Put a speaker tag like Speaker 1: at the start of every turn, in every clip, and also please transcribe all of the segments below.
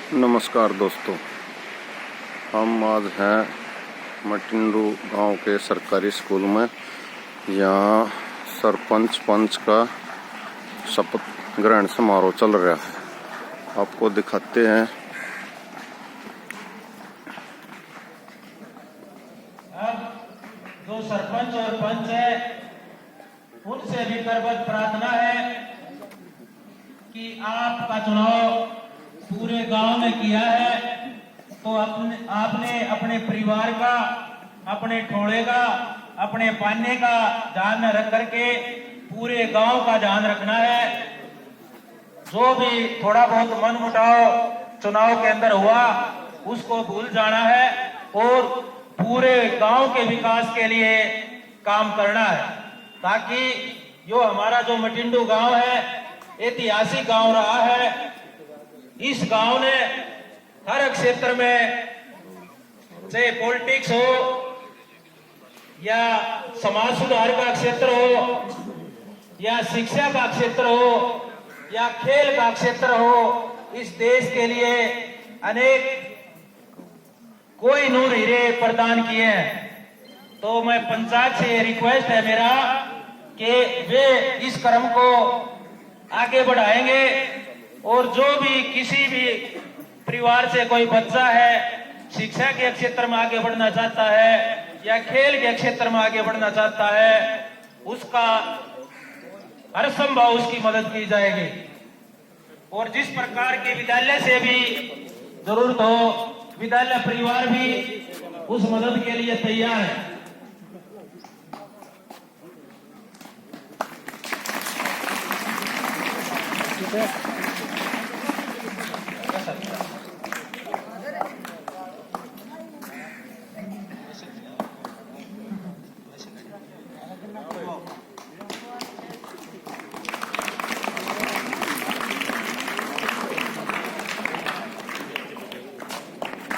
Speaker 1: नमस्कार दोस्तों, हम आज हैं मटिंडू गांव के सरकारी स्कूल में। यहाँ सरपंच पंच का शपथ ग्रहण समारोह चल रहा है। आपको दिखाते हैं।
Speaker 2: अब जो सरपंच और पंच है उनसे भी करबद्ध प्रार्थना है कि आपका चुनाव पूरे गांव में किया है, तो आपने अपने परिवार का, अपने ठोड़े का, अपने पाने का ध्यान में रख करके पूरे गांव का ध्यान रखना है। जो भी थोड़ा बहुत मनमुटाव चुनाव के अंदर हुआ उसको भूल जाना है और पूरे गांव के विकास के लिए काम करना है, ताकि जो हमारा जो मटिंडू गांव है ऐतिहासिक गांव रहा है। इस गांव ने हर क्षेत्र में, चाहे पॉलिटिक्स हो या समाज सुधार का क्षेत्र हो या शिक्षा का क्षेत्र हो या खेल का क्षेत्र हो, इस देश के लिए अनेक कोई नूर हीरे प्रदान किए हैं। तो मैं पंचायत से रिक्वेस्ट है मेरा कि वे इस क्रम को आगे बढ़ाएंगे और जो भी किसी भी परिवार से कोई बच्चा है शिक्षा के क्षेत्र में आगे बढ़ना चाहता है या खेल के क्षेत्र में आगे बढ़ना चाहता है, उसका हर संभव उसकी मदद की जाएगी। और जिस प्रकार के विद्यालय से भी जरूरत हो, विद्यालय परिवार भी उस मदद के लिए तैयार है।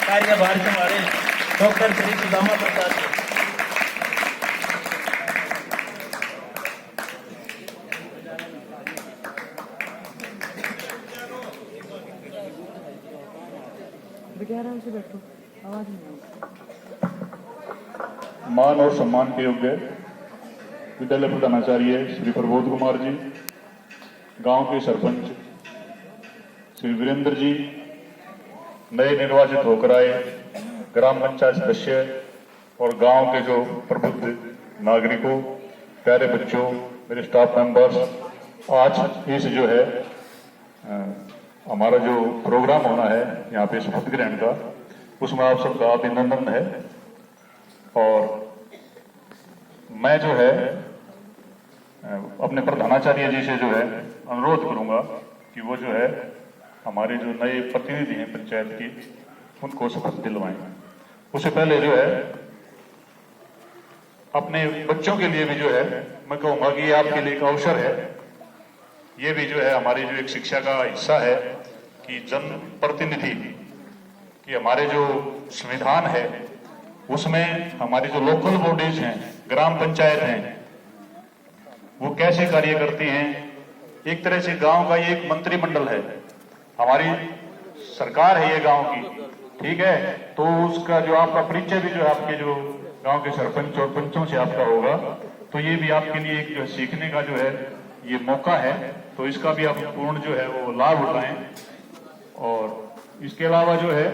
Speaker 2: कार्यभार से हमारे डॉक्टर श्री सुदामा प्रसाद जी।
Speaker 3: से बैठो, आवाज नहीं।
Speaker 4: मान और सम्मान के योग्य विद्यालय प्रधानाचार्य श्री प्रबोध कुमार जी, गांव के सरपंच श्री वीरेंद्र जी, नए निर्वाचित होकर आए ग्राम पंचायत सदस्य और गांव के जो प्रबुद्ध नागरिकों, प्यारे बच्चों, मेरे स्टाफ मेंबर्स, आज इस जो है हमारा जो प्रोग्राम होना है यहाँ पे शपथ ग्रहण का, उसमें आप सबका अभिनंदन है। और मैं जो है अपने प्रधानाचार्य जी से जो है अनुरोध करूंगा कि वो जो है हमारे जो नए प्रतिनिधि हैं पंचायत की, उनको शपथ दिलवाएं। उससे पहले जो है अपने बच्चों के लिए भी जो है मैं कहूंगा कि ये आपके लिए एक अवसर है। ये भी जो है हमारी जो एक शिक्षा का हिस्सा है कि जन प्रतिनिधि कि हमारे जो संविधान है उसमें हमारी जो लोकल बॉडीज हैं, ग्राम पंचायत हैं, वो कैसे कार्य करती हैं। एक तरह से गांव का ये एक मंत्रिमंडल है, हमारी सरकार है ये गांव की, ठीक है। तो उसका जो आपका परिचय भी जो है आपके जो गांव के सरपंच और पंचों से आपका होगा, तो ये भी आपके लिए एक जो सीखने का जो है ये मौका है, तो इसका भी आप पूर्ण जो है वो लाभ उठाएं। और इसके अलावा जो है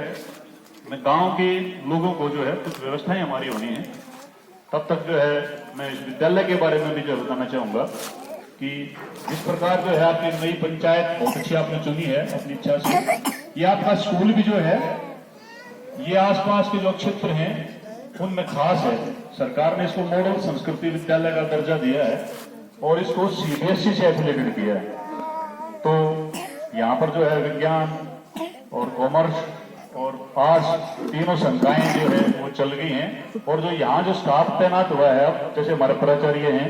Speaker 4: मैं गांव के लोगों को जो है कुछ व्यवस्थाएं हमारी होनी है, तब तक जो है मैं इस विद्यालय के बारे में भी जो बताना चाहूंगा कि जिस प्रकार जो है आपकी नई पंचायत बहुत अच्छी आपने चुनी है अपनी इच्छा से। ये आपका स्कूल भी जो है ये आसपास के जो क्षेत्र हैं उनमें खास है। सरकार ने इसको मॉडल संस्कृति विद्यालय का दर्जा दिया है और इसको सीबीएसई से एफिलेटेड किया है। तो यहाँ पर जो है विज्ञान और कॉमर्स और आर्ट्स तीनों संकायें जो है वो चल गई हैं। और जो यहाँ जो स्टाफ तैनात हुआ है अब, जैसे हमारे प्राचार्य हैं,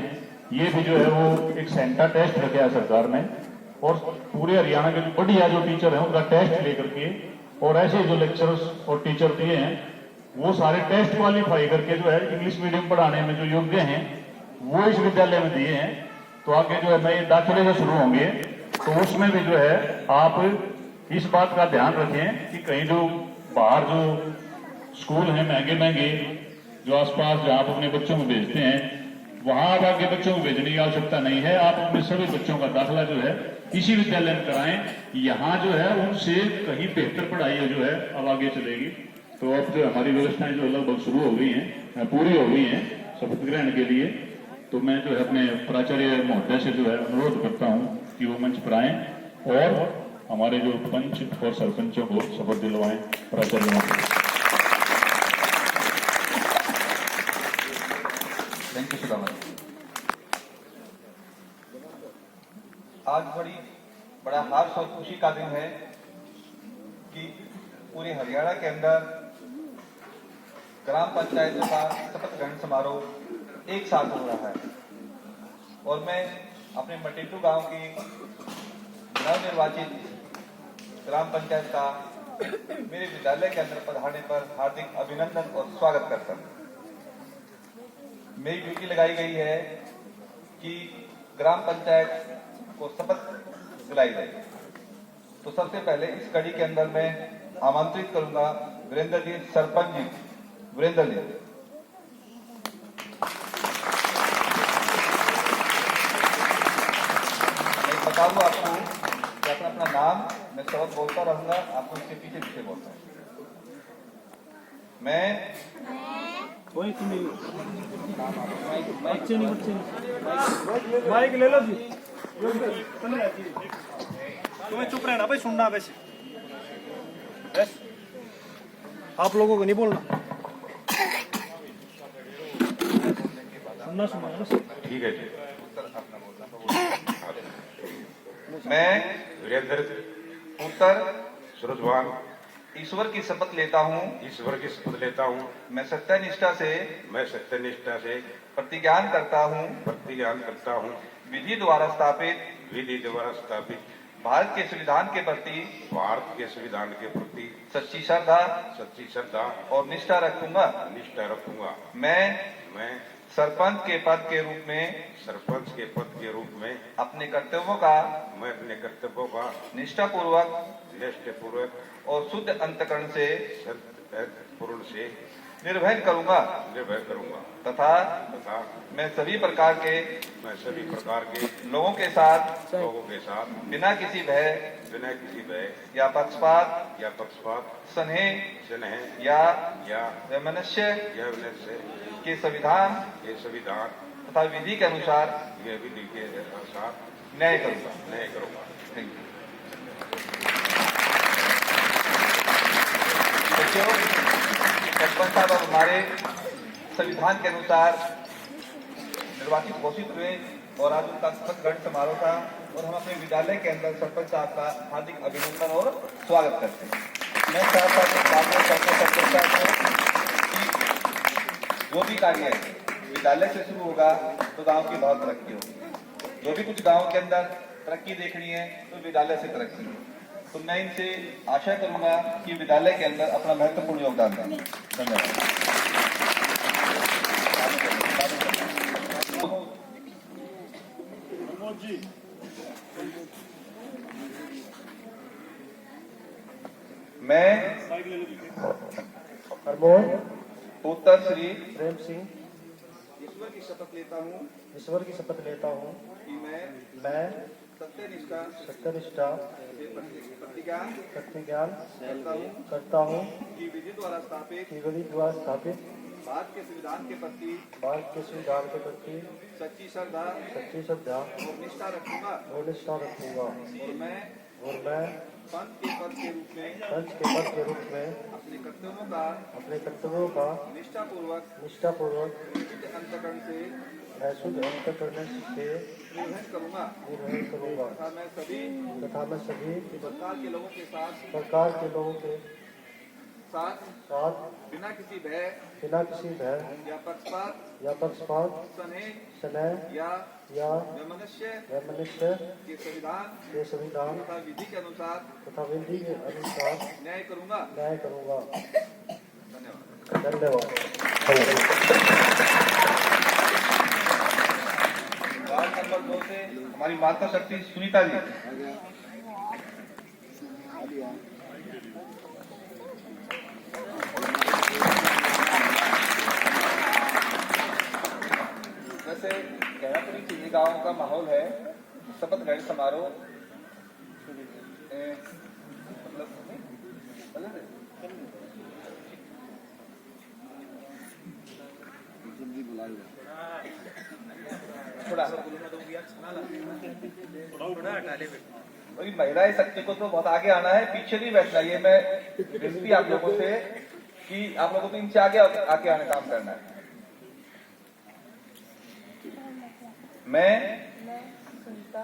Speaker 4: ये भी जो है वो एक सेंटर टेस्ट रखा है सरकार ने, और पूरे हरियाणा के जो बढ़िया जो टीचर हैं उनका टेस्ट लेकर के, और ऐसे जो लेक्चरर्स और टीचर दिए हैं वो सारे टेस्ट क्वालिफाई करके जो है इंग्लिश मीडियम पढ़ाने में जो योग्य हैं वो इस विद्यालय में दिए हैं। तो आगे जो है नए दाखिले जो शुरू होंगे तो उसमें भी जो है आप इस बात का ध्यान रखें कि कहीं जो बाहर जो स्कूल हैं महंगे महंगे जो आसपास जहाँ आप अपने बच्चों को भेजते हैं, वहां आप आगे बच्चों को भेजने की आवश्यकता नहीं है। आप अपने सभी बच्चों का दाखिला जो है इसी विद्यालय में कराएं। यहाँ जो है उनसे कहीं बेहतर पढ़ाई जो है अब आगे चलेगी। तो अब जो हमारी व्यवस्थाएं जो लगभग शुरू हो गई हैं, पूरी हो गई हैं शपथ ग्रहण के लिए। तो मैं जो है अपने प्राचार्य महोदय से जो है अनुरोध करता हूँ कि वो मंच पर आए और हमारे जो पंच और सरपंचों को शपथ दिलवाएं। प्राचार्य महोदय।
Speaker 5: Thank you Sudama. आज बड़ा हर्ष और खुशी का दिन है कि पूरे हरियाणा के अंदर ग्राम पंचायतों का शपथ ग्रहण समारोह एक साथ हो रहा है और मैं अपने मटिंडू गांव की नवनिर्वाचित ग्राम पंचायत का मेरे विद्यालय के अंदर पधारने पर हार्दिक अभिनंदन और स्वागत करता हूं। मेरी ड्यूटी लगाई गई है कि ग्राम पंचायत को शपथ दिलाई जाए। तो सबसे पहले इस कड़ी के अंदर मैं आमंत्रित करूंगा वीरेंद्र जी, सरपंच जी, वीरेंद्र जी। मैं बता दूं आपको कि अपना अपना नाम मैं शब्द बोलता रहूंगा, आपको इसके पीछे पीछे बोलना है। मैं
Speaker 3: माइक ले लो जी।
Speaker 6: तुम्हें चुप रहना भाई, सुनना वैसे। बस आप लोगों को नहीं बोलना, सुनना।
Speaker 4: ठीक है जी।
Speaker 5: मैं
Speaker 4: वीरेंद्र
Speaker 5: उत्तर
Speaker 4: सूरजवान
Speaker 5: ईश्वर की शपथ लेता हूँ।
Speaker 4: ईश्वर की शपथ लेता हूँ।
Speaker 5: मैं सत्यनिष्ठा से प्रतिज्ञान करता हूँ विधि द्वारा स्थापित भारत के संविधान के प्रति सच्ची श्रद्धा और निष्ठा रखूंगा। मैं सरपंच के पद के रूप में अपने कर्तव्यों का निष्ठापूर्वक और शुद्ध अंतकरण से निर्वहन करूंगा तथा मैं सभी प्रकार के लोगों के साथ बिना किसी भय या पक्षपात स्नेह या वैमनस्य के संविधान तथा विधि के अनुसार न्याय करूंगा। Thank you. सरपंच साहब अब हमारे संविधान के अनुसार निर्वाचित घोषित हुए और आज उनका शपथ ग्रहण समारोह था और हम अपने विद्यालय के अंदर सरपंच साहब का हार्दिक अभिनंदन और स्वागत करते हैं। मैं साथ साथ एक बात और करना सरपंच साहब जो भी कार्य है विद्यालय से शुरू होगा तो गांव की बहुत तरक्की होगी। जो भी कुछ गांव के अंदर तरक्की देखनी है तो विद्यालय से तरक्की है। तो मैं इनसे आशा करूंगा कि विद्यालय के अंदर अपना महत्वपूर्ण योगदान दें। धन्यवाद। मैं उत्तर श्री
Speaker 6: प्रेम सिंह
Speaker 5: ईश्वर की शपथ लेता हूँ कि मैं सत्यनिष्ठा प्रतिज्ञान करता हूँ कि विधि द्वारा स्थापित भारत के संविधान के प्रति सच्ची श्रद्धा और निष्ठा रखूंगा और मैं पंच के पद के रूप में अपने कर्तव्यों का निष्ठापूर्वक शुद्ध अंतःकरण से निर्वहन करूंगा तथा मैं सभी प्रकार के लोगों के साथ बिना किसी भय या पक्षपात स्नेह या वैमनस्य के संविधान तथा विधि के अनुसार न्याय करूंगा। धन्यवाद। वार्ड नंबर 2 से हमारी माता शक्ति सुनीता जी। माहौल है। शपथ ग्रहण समारोह महिलाएं शक्ति को तो बहुत आगे आना है, पीछे नहीं बैठना। ये मैं विनती आप लोगों से कि आप लोगों को इनसे आगे आके आने काम करना है। मैं
Speaker 7: सुनीता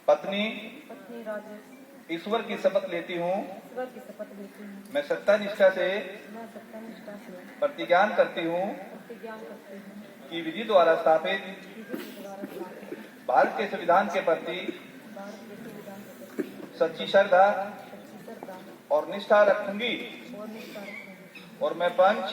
Speaker 5: पत्नी
Speaker 7: पत्नी राजेश
Speaker 5: ईश्वर की शपथ लेती हूँ।
Speaker 7: ईश्वर की शपथ लेती हूँ।
Speaker 5: मैं सत्ता निष्ठा से
Speaker 7: मैं सत्यनिष्ठा से
Speaker 5: प्रतिज्ञान करती हूँ
Speaker 7: प्रतिज्ञान करती हूँ
Speaker 5: कि विधि द्वारा स्थापित
Speaker 7: विधि के द्वारा स्थापित
Speaker 5: भारत के संविधान के प्रति
Speaker 7: भारत के संविधान के प्रति
Speaker 5: सच्ची श्रद्धा
Speaker 7: सच्ची श्रद्धा
Speaker 5: और निष्ठा रखूंगी
Speaker 7: और निष्ठा रखूंगी
Speaker 5: और मैं पंच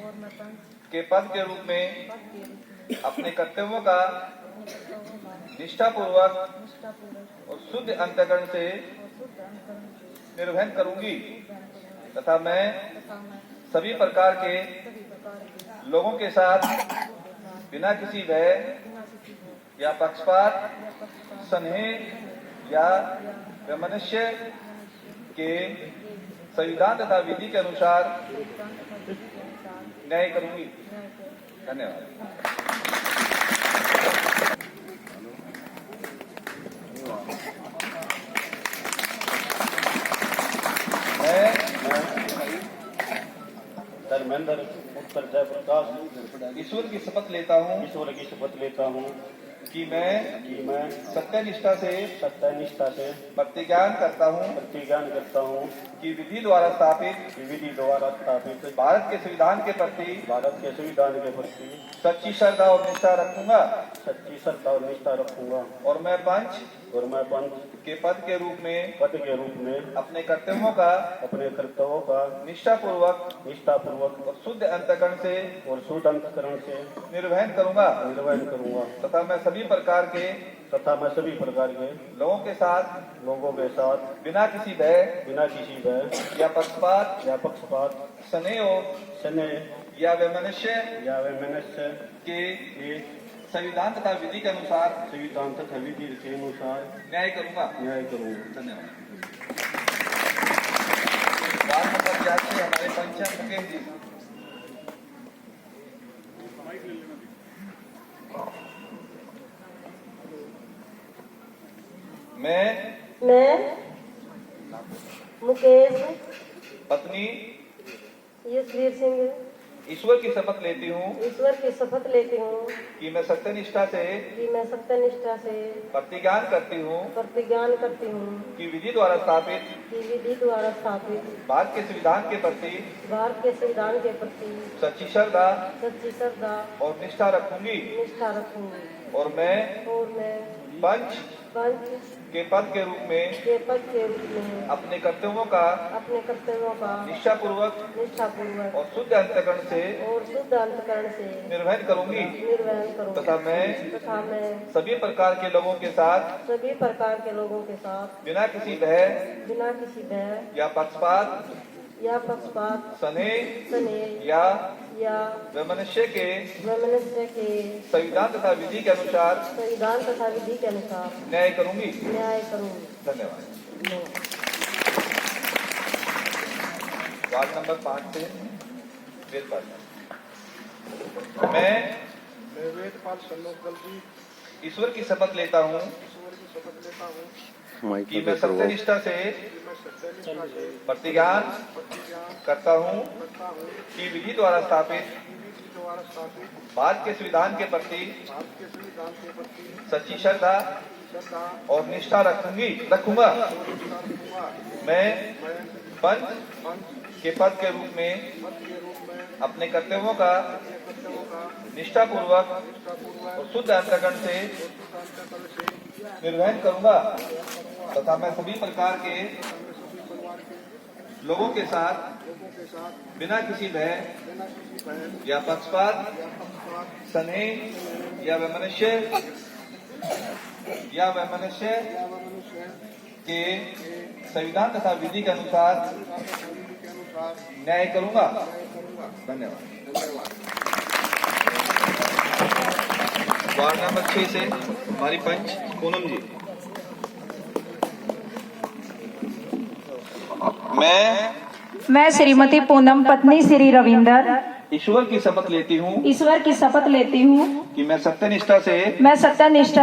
Speaker 7: और मैं पंच
Speaker 5: के पद के रूप में
Speaker 7: पद के रूप में
Speaker 5: अपने कर्तव्यों का
Speaker 7: अपने कर्तव्यों का
Speaker 5: निष्ठापूर्वक
Speaker 7: निष्ठापूर्वक
Speaker 5: और शुद्ध अंतःकरण से
Speaker 7: और शुद्ध अंतःकरण से
Speaker 5: निर्वहन करूंगी
Speaker 7: ध्यान करूंगी
Speaker 5: तथा मैं
Speaker 7: तथा मैं
Speaker 5: सभी प्रकार के
Speaker 7: सभी प्रकार के
Speaker 5: लोगों के साथ
Speaker 7: लोगों के साथ
Speaker 5: बिना किसी भय
Speaker 7: बिना किसी को
Speaker 5: या पक्षपात
Speaker 7: या पक्षपात
Speaker 5: स्नेह या वैमनस्य के संविधान तथा विधि के अनुसार
Speaker 7: संविधान तथा विधि के अनुसार
Speaker 5: न्याय करूंगी।
Speaker 7: न्याय करूंगी।
Speaker 5: धन्यवाद।
Speaker 8: धर्मेंद्र उत्तर जयप्रकाश
Speaker 5: ईश्वर की शपथ लेता हूँ
Speaker 8: ईश्वर की शपथ लेता हूँ
Speaker 5: कि मैं सत्यनिष्ठा से
Speaker 8: सत्यनिष्ठा से
Speaker 5: प्रतिज्ञान करता हूँ
Speaker 8: प्रतिज्ञान करता हूँ
Speaker 5: कि विधि द्वारा स्थापित
Speaker 8: विधि द्वारा स्थापित
Speaker 5: भारत के संविधान के प्रति
Speaker 8: भारत के संविधान के प्रति
Speaker 5: सच्ची श्रद्धा और निष्ठा रखूंगा
Speaker 8: सच्ची श्रद्धा और निष्ठा रखूंगा
Speaker 5: और मैं पंच
Speaker 8: और मैं पंच
Speaker 5: के पद के रूप में
Speaker 8: पद के रूप में
Speaker 5: अपने कर्तव्यों का
Speaker 8: अपने कर्तव्यों का
Speaker 5: निष्ठापूर्वक
Speaker 8: निष्ठापूर्वक
Speaker 5: और शुद्ध अंतःकरण से
Speaker 8: और शुद्ध अंतःकरण से
Speaker 5: निर्वहन करूंगा
Speaker 8: निर्वहन करूंगा
Speaker 5: तथा मैं सभी प्रकार के
Speaker 8: तथा मैं सभी प्रकार के
Speaker 5: लोगों के साथ
Speaker 8: लोगों के साथ
Speaker 5: बिना किसी भय
Speaker 8: बिना किसी भय
Speaker 5: या पक्षपात
Speaker 8: या पक्षपात
Speaker 5: स्नेह और
Speaker 8: स्नेह
Speaker 5: या वैमनस्य
Speaker 8: या वैमनस्य
Speaker 5: के
Speaker 8: के
Speaker 5: संविधान तथा विधि के अनुसार
Speaker 8: संविधान तथा विधि के अनुसार
Speaker 5: न्याय करूंगा।
Speaker 8: न्याय करूंगा।
Speaker 5: धन्यवाद। वार्ड नंबर 86 हमारे पंचायत मुकेश जी। मैं
Speaker 7: मुकेश
Speaker 5: पत्नी
Speaker 7: यशवीर सिंह
Speaker 5: ईश्वर की शपथ लेती हूँ
Speaker 7: ईश्वर की शपथ लेती हूँ
Speaker 5: कि मैं सत्यनिष्ठा से
Speaker 7: कि मैं सत्यनिष्ठा से
Speaker 5: प्रतिज्ञान करती हूँ
Speaker 7: प्रतिज्ञान करती हूँ
Speaker 5: कि विधि द्वारा स्थापित
Speaker 7: कि विधि द्वारा स्थापित
Speaker 5: भारत के संविधान के प्रति
Speaker 7: भारत के संविधान के प्रति
Speaker 5: सच्ची श्रद्धा
Speaker 7: सच्ची श्रद्धा
Speaker 5: और निष्ठा रखूंगी
Speaker 7: निष्ठा रखूंगी
Speaker 5: और मैं पंच
Speaker 7: पंच
Speaker 5: के पद के रूप में
Speaker 7: के पद के रूप में
Speaker 5: अपने कर्तव्यों का
Speaker 7: अपने कर्तव्यों का
Speaker 5: निष्ठापूर्वक
Speaker 7: निष्ठापूर्वक
Speaker 5: और शुद्ध अंतःकरण से
Speaker 7: और शुद्ध अंतःकरण से
Speaker 5: निर्वहन करूंगी
Speaker 7: निर्वहन करूंगी
Speaker 5: तथा मैं
Speaker 7: सभी
Speaker 5: प्रकार के लोगों के साथ
Speaker 7: सभी प्रकार के लोगों के साथ
Speaker 5: बिना किसी भय
Speaker 7: बिना किसी भय
Speaker 5: या पक्षपात
Speaker 7: या पक्षपात स्नेह या
Speaker 5: वैमनस्य के
Speaker 7: वैमनस्य के
Speaker 5: संविधान तथा विधि के अनुसार
Speaker 7: संविधान तथा विधि के अनुसार
Speaker 5: न्याय करूंगी।
Speaker 7: न्याय करूंगी।
Speaker 5: धन्यवाद। वार्ड नंबर 5 से वेदपाल। मैं
Speaker 3: वेदपाल सन्नोकल जी
Speaker 5: ईश्वर की शपथ लेता हूँ
Speaker 3: ईश्वर की शपथ लेता हूँ
Speaker 1: माइक
Speaker 5: कि
Speaker 1: पे
Speaker 5: मैं
Speaker 1: करवाओ।
Speaker 5: सत्यनिष्ठा से
Speaker 3: कि मैं सत्यनिष्ठा से
Speaker 5: प्रतिज्ञान
Speaker 3: प्रतिज्ञान
Speaker 5: करता हूँ
Speaker 3: करता हूँ
Speaker 5: कि विधि द्वारा स्थापित
Speaker 3: कि विधि द्वारा स्थापित
Speaker 5: भारत के संविधान के प्रति
Speaker 3: भारत के संविधान के प्रति
Speaker 5: सच्ची श्रद्धा
Speaker 3: श्रद्धा
Speaker 5: और निष्ठा रखूंगा।
Speaker 3: और निष्ठा रखूंगा।
Speaker 5: मैं
Speaker 3: मैं
Speaker 5: पंच
Speaker 3: पंच
Speaker 5: के पद के रूप में
Speaker 3: पद के रूप में
Speaker 5: अपने कर्तव्यों का
Speaker 3: अपने कर्तव्यों का
Speaker 5: निष्ठापूर्वक
Speaker 3: निष्ठापूर्वक
Speaker 5: और शुद्ध अंतःकरण से
Speaker 3: और अंतःकरण से
Speaker 5: निर्वहन करूंगा तथा मैं सभी प्रकार के
Speaker 3: हमें सभी परिवार के
Speaker 5: लोगों के साथ
Speaker 3: लोगों के साथ
Speaker 5: बिना किसी भय
Speaker 3: बिना किसी भय
Speaker 5: या पक्षपात
Speaker 3: या पक्षपात
Speaker 5: स्नेह या वैमनस्य
Speaker 3: या मनुष्य
Speaker 5: के संविधान तथा विधि के अनुसार
Speaker 3: विधि के अनुसार
Speaker 5: न्याय करूंगा।
Speaker 3: करूंगा।
Speaker 5: धन्यवाद।
Speaker 3: धन्यवाद।
Speaker 5: वार्ड नंबर 6 से हमारी पंच पूनम जी।
Speaker 9: मैं श्रीमती पूनम पत्नी श्री रविंदर
Speaker 5: ईश्वर की शपथ लेती हूँ
Speaker 9: ईश्वर की शपथ लेती हूँ
Speaker 5: कि मैं सत्यनिष्ठा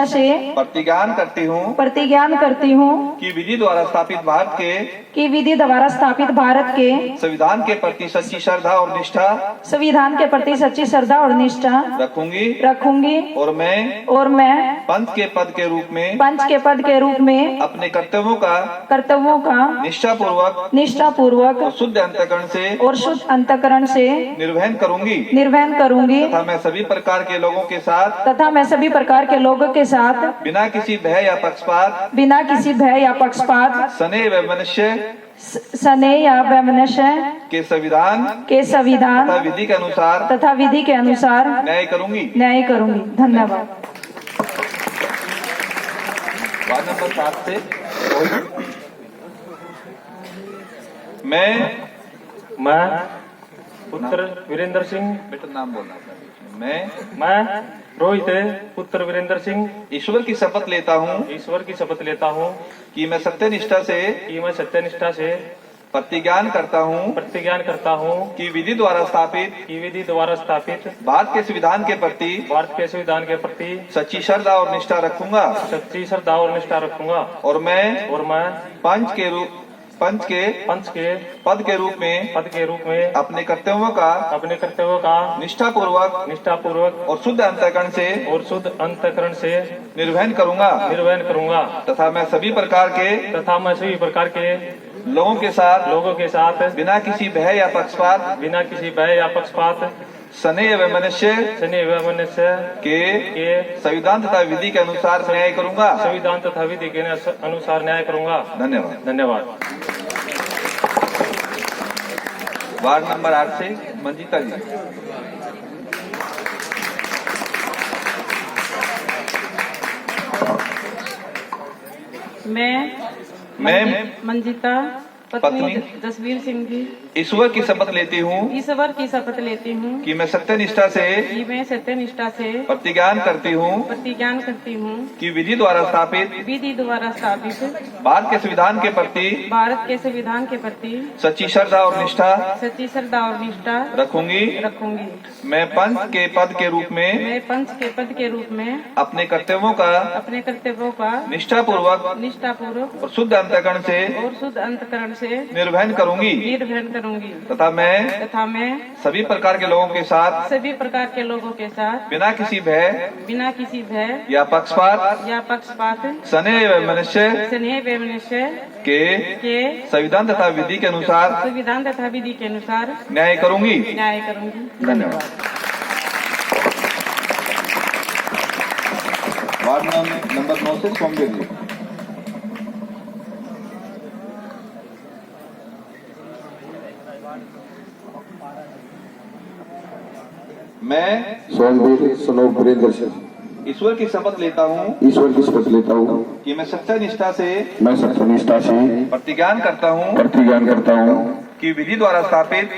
Speaker 5: से प्रतिज्ञान करती हूँ कि विधि द्वारा स्थापित भारत के संविधान के प्रति सच्ची श्रद्धा और निष्ठा
Speaker 9: रखूंगी और मैं
Speaker 5: पंच के पद के रूप में अपने कर्तव्यों का निष्ठापूर्वक और शुद्ध अंतःकरण से निर्वहन करूंगी तथा मैं सभी प्रकार के लोगों के साथ बिना किसी भय या पक्षपात
Speaker 9: स्नेह या वैमनस्य
Speaker 5: के संविधान तथा विधि के अनुसार न्याय करूंगी।
Speaker 9: धन्यवाद।
Speaker 5: वार्ड नंबर 7 से
Speaker 10: मैं पुत्र वीरेंद्र सिंह,
Speaker 5: बेटा नाम बोलना चाहिए।
Speaker 10: मैं रोहित पुत्र वीरेंद्र सिंह
Speaker 5: ईश्वर की शपथ लेता हूँ कि मैं सत्यनिष्ठा से प्रतिज्ञान करता हूँ कि विधि द्वारा स्थापित भारत के संविधान के प्रति सच्ची श्रद्धा और निष्ठा रखूंगा और मैं पंच के पद के रूप में अपने कर्तव्यों का निष्ठापूर्वक और शुद्ध अंतःकरण से निर्वहन करूंगा तथा मैं सभी प्रकार के लोगों के साथ बिना किसी भय या पक्षपात स्नेह व मनुष्य के संविधान तथा विधि के अनुसार न्याय करूंगा। धन्यवाद। वार्ड नंबर 8 से मंजिता जी।
Speaker 11: मैं मंजिता पत्नी जसवीर सिंह जी
Speaker 5: ईश्वर की शपथ लेती हूँ कि मैं सत्यनिष्ठा से प्रतिज्ञान करती हूँ कि विधि द्वारा स्थापित भारत के संविधान के प्रति सच्ची श्रद्धा और निष्ठा रखूंगी। मैं पंच के पद के रूप में अपने कर्तव्यों का निष्ठापूर्वक और शुद्ध अंतःकरण से निर्वहन करूंगी तथा मैं सभी प्रकार के लोगों के साथ बिना किसी भय या पक्षपात स्नेह व मनुष्य के संविधान तथा विधि के अनुसार न्याय करूंगी। धन्यवाद। वार्ड नंबर 9 से सोमदेव जी। मैं
Speaker 1: सोमदेव सनोप वीरेंद्र सिंह
Speaker 5: ईश्वर की शपथ लेता हूँ कि मैं सत्यनिष्ठा से प्रतिज्ञान करता हूँ कि विधि द्वारा स्थापित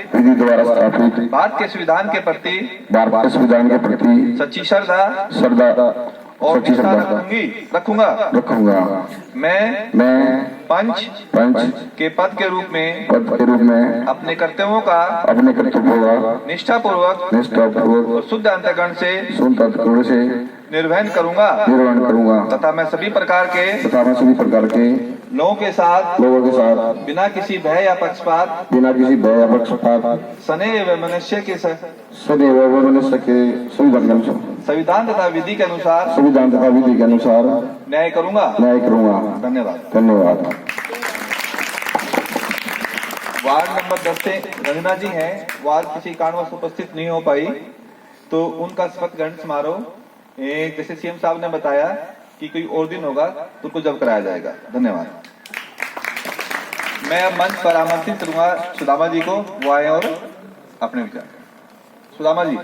Speaker 5: भारत के संविधान के प्रति सच्ची श्रद्धा और निष्ठा रखूंगा। मैं पंच के पद के रूप में अपने कर्तव्यों का निष्ठापूर्वक और शुद्ध अंतःकरण से निर्वहन करूंगा तथा मैं सभी प्रकार के लोगों के साथ बिना किसी भय या पक्षपात स्नेह व मनुष्य के संविधान तथा विधि के अनुसार न्याय करूंगा। धन्यवाद। वार्ड नंबर 10 से रंजना जी हैं। वार्ड किसी कारणवश उपस्थित नहीं हो पाई तो उनका शपथ ग्रहण समारोह जैसे सीएम साहब ने बताया कि कोई और दिन होगा तो उनको जब कराया जाएगा। धन्यवाद। मैं अब मंच पर आमंत्रित करूंगा सुदामा जी को, वो आए और अपने विचार। सुदामा जी।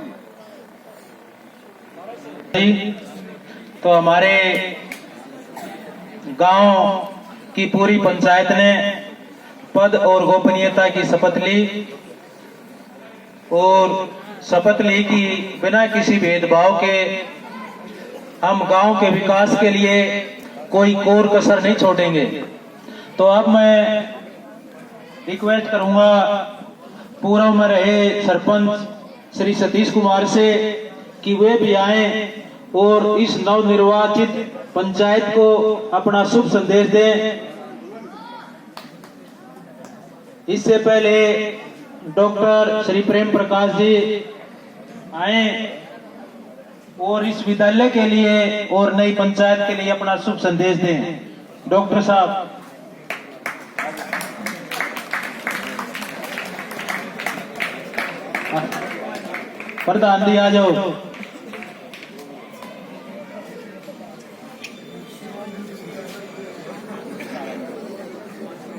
Speaker 2: तो हमारे गांव की पूरी पंचायत ने पद और गोपनीयता की शपथ ली और शपथ ली कि बिना किसी भेदभाव के हम गांव के विकास के लिए कोई कोर कसर नहीं छोड़ेंगे। तो अब मैं रिक्वेस्ट करूंगा पूर्व में रहे सरपंच श्री सतीश कुमार से कि वे भी आए और इस नवनिर्वाचित पंचायत को अपना शुभ संदेश दें। इससे पहले डॉक्टर श्री प्रेम प्रकाश जी आए और इस विद्यालय के लिए और नई पंचायत के लिए अपना शुभ संदेश दें। डॉक्टर साहब, प्रधान जी आ जाओ।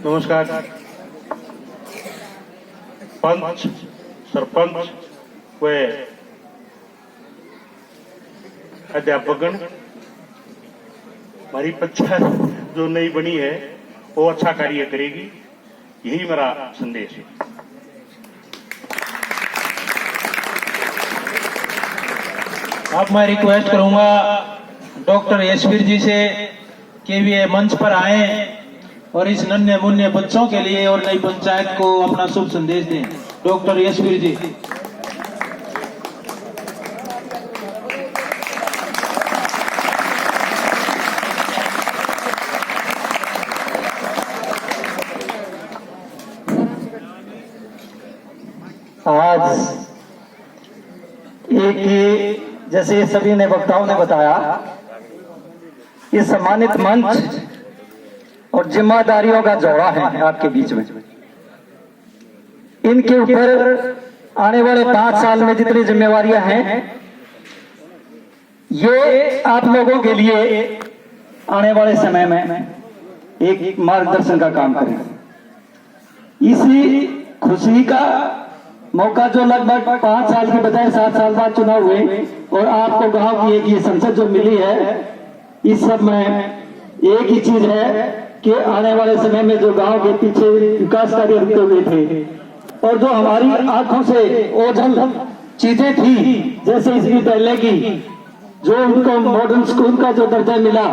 Speaker 10: नमस्कार। पंच, सरपंच व अध्यापकगण, हमारी पंचायत जो नई बनी है वो अच्छा कार्य करेगी, यही मेरा संदेश है।
Speaker 2: अब मैं रिक्वेस्ट करूंगा डॉक्टर यशवीर जी से कि वे मंच पर आए और इस नन्हे मुन्ने बच्चों के लिए और नई पंचायत को अपना शुभ संदेश दें। डॉक्टर यशवीर जी।
Speaker 12: आज एक जैसे सभी ने वक्ताओं ने बताया, ये सम्मानित मंच और जिम्मेदारियों का जोड़ा है आपके बीच में। इनके ऊपर आने वाले 5 साल में जितनी जिम्मेवारियां हैं, ये आप लोगों के लिए आने वाले समय में एक मार्गदर्शन का काम करें। इसी खुशी का मौका जो लगभग 5 साल के बजाय 7 साल बाद चुनाव हुए और आपको गांव की एक ये संसद जो मिली है, इस सब में एक ही चीज है कि आने वाले समय में जो गांव के पीछे विकास कार्य रुके हुए थे और जो हमारी आंखों से ओझल चीजें थी, जैसे इस विद्यालय की जो उनको मॉडर्न स्कूल का जो दर्जा मिला,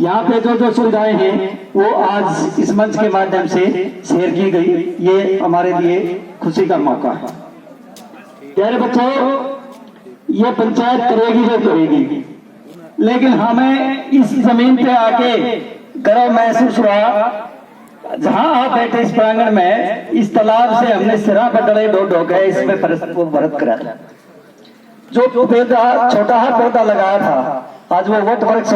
Speaker 12: यहाँ पे जो जो सुविधाएं हैं वो आज इस मंच के माध्यम से शेयर की गई। ये हमारे लिए खुशी का मौका है। प्यारे बच्चों, ये पंचायत करेगी जो करेगी, लेकिन हमें इस जमीन पे आके गर्व महसूस हुआ जहां आप बैठे इस प्रांगण में। इस तालाब से हमने सिरा बदले ढो गए, इसमें भरत करा जो पौधा छोटा पौधा लगाया था, आज वो वट वृक्ष